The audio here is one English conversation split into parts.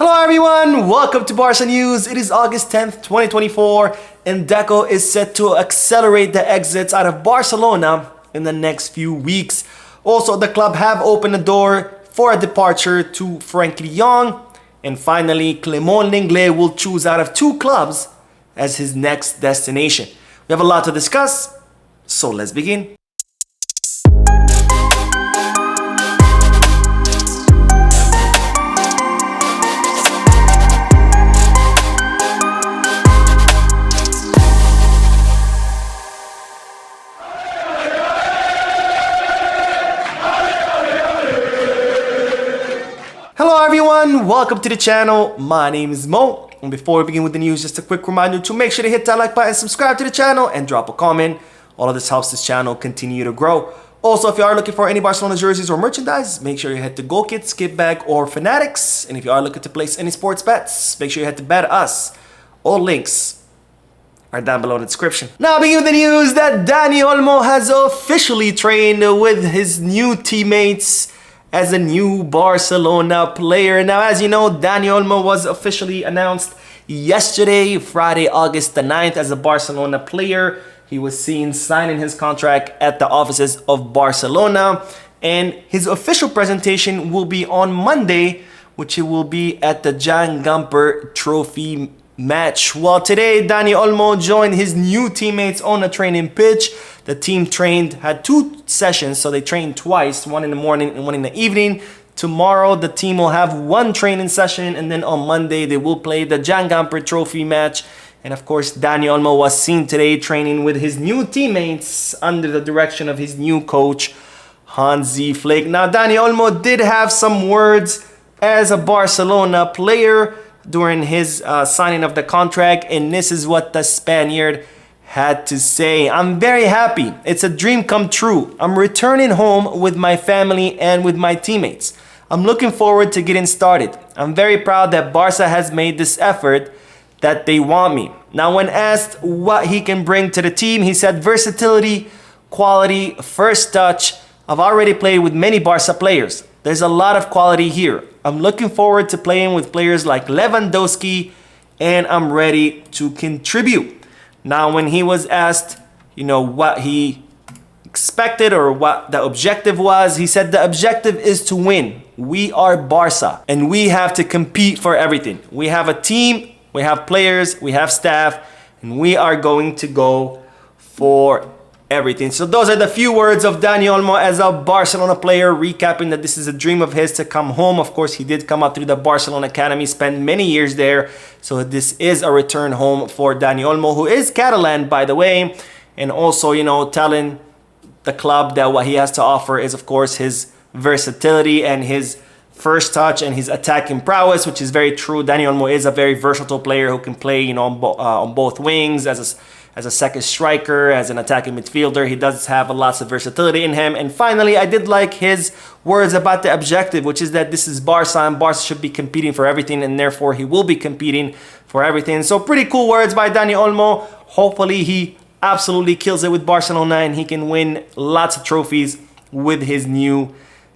Hello everyone, welcome to Barca News. It is August 10th, 2024, and Deco is set to accelerate the exits out of Barcelona in the next few weeks. Also, the club have opened the door for a departure to Frenkie de Jong, and finally, Clement Lenglet will choose out of two clubs as his next destination. We have a lot to discuss, so let's begin. Hello everyone, welcome to the channel. My name is Mo, and before we begin with the news, just a quick reminder to make sure to hit that like button, subscribe to the channel, and drop a comment. All of this helps this channel continue to grow. Also, if you are looking for any Barcelona jerseys or merchandise, make sure you head to GoKit, Skipbag, or Fanatics. And if you are looking to place any sports bets, make sure you head to Bet Us. All links are down below in the description. Now, beginning with the news that Dani Olmo has officially trained with his new teammates as a new Barcelona player. Now, as you know, Dani Olmo was officially announced yesterday, Friday, August the 9th, as a Barcelona player. He was seen signing his contract at the offices of Barcelona, and his official presentation will be on Monday, which it will be at the Jan Gamper Trophy match. Well, today, Dani Olmo joined his new teammates on a training pitch. The team had two sessions, so they trained twice, one in the morning and one in the evening. Tomorrow, the team will have one training session, and then on Monday, they will play the Jan Gamper Trophy match. And of course, Dani Olmo was seen today training with his new teammates under the direction of his new coach, Hansi Flick. Now, Dani Olmo did have some words as a Barcelona player during his signing of the contract, and this is what the Spaniard had to say. I'm very happy. It's a dream come true. I'm returning home with my family and with my teammates. I'm looking forward to getting started. I'm very proud that Barca has made this effort, that they want me. Now, when asked what he can bring to the team, he said versatility, quality, first touch. I've already played with many Barca players. There's a lot of quality here. I'm looking forward to playing with players like Lewandowski, and I'm ready to contribute. Now, when he was asked, what he expected or what the objective was, he said the objective is to win. We are Barca, and we have to compete for everything. We have a team, we have players, we have staff, and we are going to go for everything. So those are the few words of Dani Olmo as a Barcelona player, recapping that this is a dream of his to come home. Of course, he did come up through the Barcelona Academy, spent many years there. So this is a return home for Dani Olmo, who is Catalan, by the way. And also, telling the club that what he has to offer is, of course, his versatility and his first touch and his attacking prowess, which is very true. Dani Olmo is a very versatile player who can play, on both wings as a second striker, as an attacking midfielder. He does have lots of versatility in him. And finally, I did like his words about the objective, which is that this is Barca, and Barca should be competing for everything, and therefore he will be competing for everything. So pretty cool words by Dani Olmo. Hopefully he absolutely kills it with Barcelona, and he can win lots of trophies with his new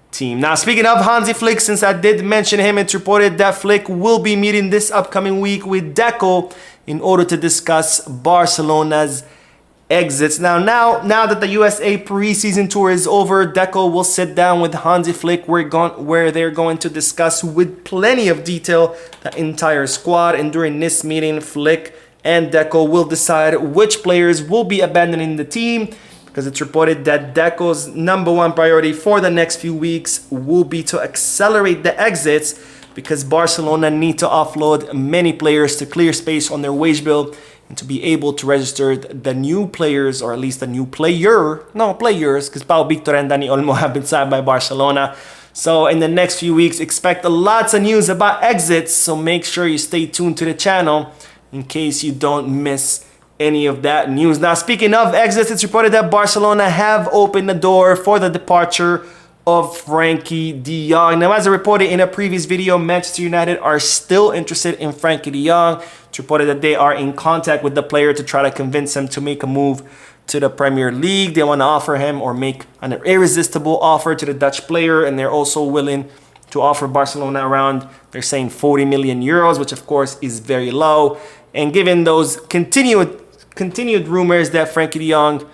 team. Now, speaking of Hansi Flick, since I did mention him, it's reported that Flick will be meeting this upcoming week with Deco in order to discuss Barcelona's exits. Now that the USA preseason tour is over, Deco will sit down with Hansi Flick where they're going to discuss with plenty of detail the entire squad. And during this meeting, Flick and Deco will decide which players will be abandoning the team, because it's reported that Deco's #1 priority for the next few weeks will be to accelerate the exits, because Barcelona need to offload many players to clear space on their wage bill and to be able to register the new players, or at least the new players, because Pau Victor and Dani Olmo have been signed by Barcelona. So in the next few weeks, expect lots of news about exits, so make sure you stay tuned to the channel in case you don't miss any of that news. Now, speaking of exits, it's reported that Barcelona have opened the door for the departure of Frenkie de Jong. Now, as I reported in a previous video, Manchester United are still interested in Frenkie de Jong. It's reported that they are in contact with the player to try to convince him to make a move to the Premier League. They want to offer him or make an irresistible offer to the Dutch player, and they're also willing to offer Barcelona around, they're saying 40 million euros, which of course is very low. And given those continued rumors that Frenkie de Jong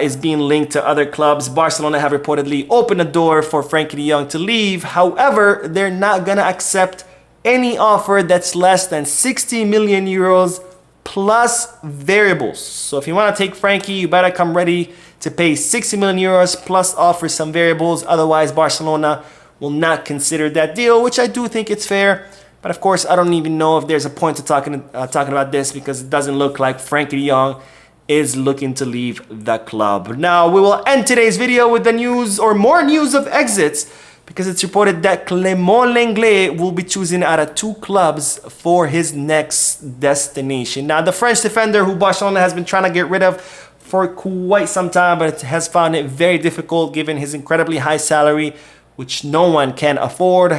is being linked to other clubs, Barcelona have reportedly opened the door for Frenkie de Jong to leave. However, they're not gonna accept any offer that's less than 60 million euros plus variables. So if you want to take Frenkie, you better come ready to pay 60 million euros plus offer some variables. Otherwise, Barcelona will not consider that deal, which I do think it's fair. But of course, I don't even know if there's a point to talking about this, because it doesn't look like Frenkie de Jong is looking to leave the club. Now, we will end today's video with the news, or more news of exits, because it's reported that Clement Lenglet will be choosing out of 2 clubs for his next destination. Now, the French defender who Barcelona has been trying to get rid of for quite some time, but has found it very difficult given his incredibly high salary, which no one can afford,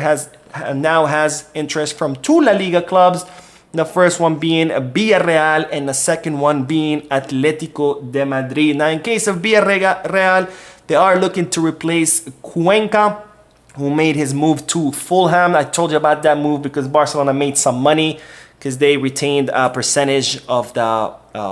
now has interest from 2 La Liga clubs. The first one being Villarreal and the second one being Atletico de Madrid. Now, in case of Villarreal, they are looking to replace Cuenca, who made his move to Fulham. I told you about that move because Barcelona made some money because they retained a percentage of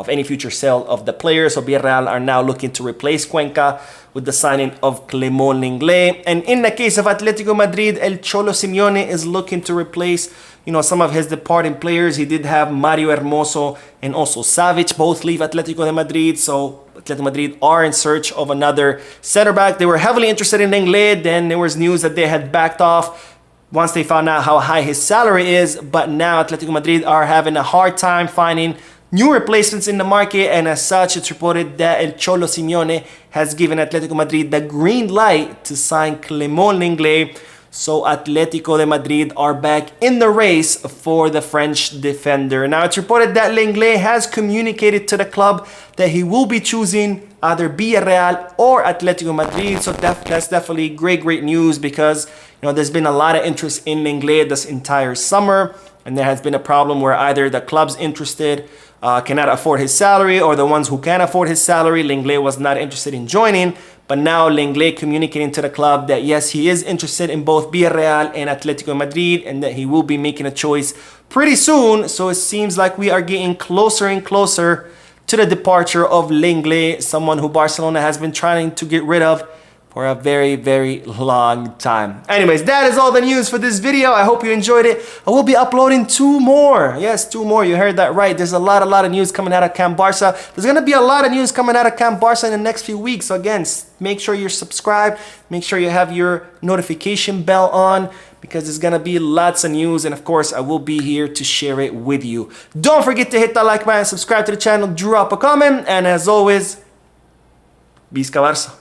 any future sale of the player. So Villarreal are now looking to replace Cuenca with the signing of Clement Lenglet. And in the case of Atletico Madrid, El Cholo Simeone is looking to replace, some of his departing players. He did have Mario Hermoso and also Savic both leave Atletico de Madrid. So Atletico Madrid are in search of another center back. They were heavily interested in Lenglet. Then there was news that they had backed off once they found out how high his salary is. But now Atletico Madrid are having a hard time finding new replacements in the market, and as such, it's reported that El Cholo Simeone has given Atletico Madrid the green light to sign Clement Lenglet. So Atletico de Madrid are back in the race for the French defender. Now, it's reported that Lenglet has communicated to the club that he will be choosing either Villarreal or Atletico Madrid. So that's definitely great news, because there's been a lot of interest in Lenglet this entire summer, and there has been a problem where either the clubs interested cannot afford his salary, or the ones who can afford his salary, Lenglet was not interested in joining. But now Lenglet communicating to the club that yes, he is interested in both Villarreal and Atletico Madrid, and that he will be making a choice pretty soon. So it seems like we are getting closer and closer to the departure of Lenglet, someone who Barcelona has been trying to get rid of for a very long time. Anyways, that is all the news for this video. I hope you enjoyed it. I will be uploading 2 more. Yes, 2 more. You heard that right. There's a lot of news coming out of Camp Barca. There's going to be a lot of news coming out of Camp Barca in the next few weeks. So again, make sure you're subscribed. Make sure you have your notification bell on, because there's going to be lots of news. And of course, I will be here to share it with you. Don't forget to hit that like button, subscribe to the channel, drop a comment. And as always, Visca Barça.